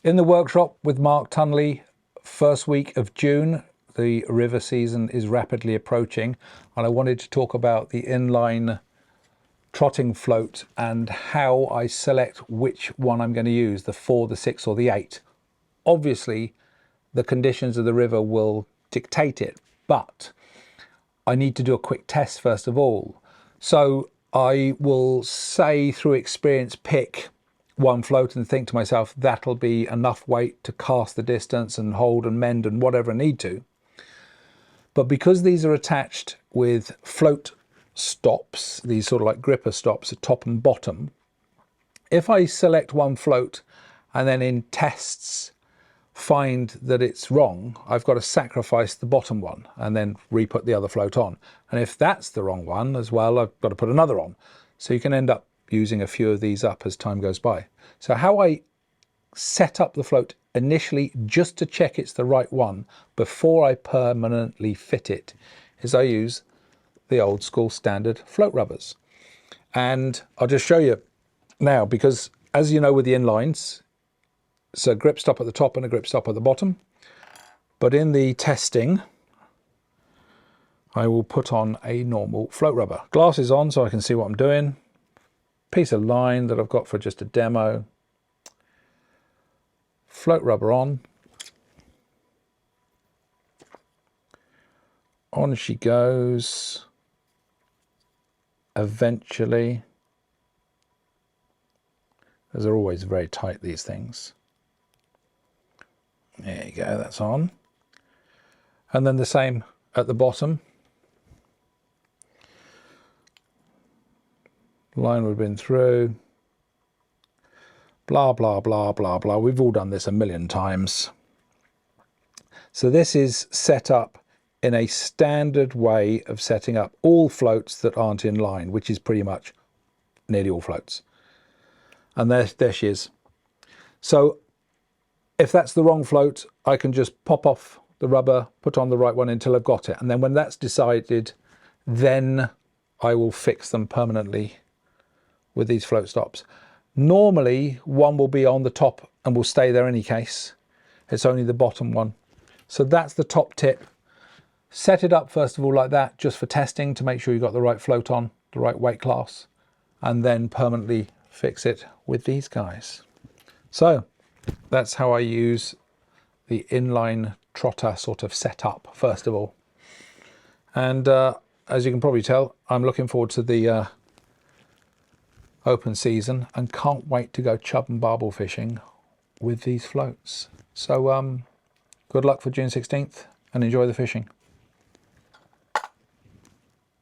In the workshop with Mark Tunley, first week of June. The river season is rapidly approaching, and I wanted to talk about the inline trotting float and how I select which one I'm going to use, the 4, the 6 or the 8. Obviously, the conditions of the river will dictate it, but I need to do a quick test first of all. So I will say through experience pick one float and think to myself that'll be enough weight to cast the distance and hold and mend and whatever I need to. But because these are attached with float stops, these sort of like gripper stops at top and bottom, if I select one float and then in tests find that it's wrong, I've got to sacrifice the bottom one and then re-put the other float on. And if that's the wrong one as well, I've got to put another on. So you can end up using a few of these up as time goes by. So how I set up the float initially, just to check it's the right one before I permanently fit it, is I use the old school standard float rubbers. And I'll just show you now, because as you know with the inlines, it's a grip stop at the top and a grip stop at the bottom. But in the testing, I will put on a normal float rubber. Glasses on so I can see what I'm doing. Piece of line that I've got for just a demo. Float rubber on. On she goes. Eventually. Because they're always very tight, these things. There you go, that's on. And then the same at the bottom. Line would have been through. Blah, blah, blah, blah, blah. We've all done this a million times. So this is set up in a standard way of setting up all floats that aren't in line, which is pretty much nearly all floats. And there she is. So if that's the wrong float, I can just pop off the rubber, put on the right one until I've got it. And then when that's decided, then I will fix them permanently with these float stops. Normally, one will be on the top and will stay there any case. It's only the bottom one. So that's the top tip. Set it up first of all like that, just for testing, to make sure you've got the right float on, the right weight class, and then permanently fix it with these guys. So that's how I use the inline trotter sort of setup first of all. And as you can probably tell, I'm looking forward to the open season and can't wait to go chub and barbel fishing with these floats. So good luck for June 16th and enjoy the fishing.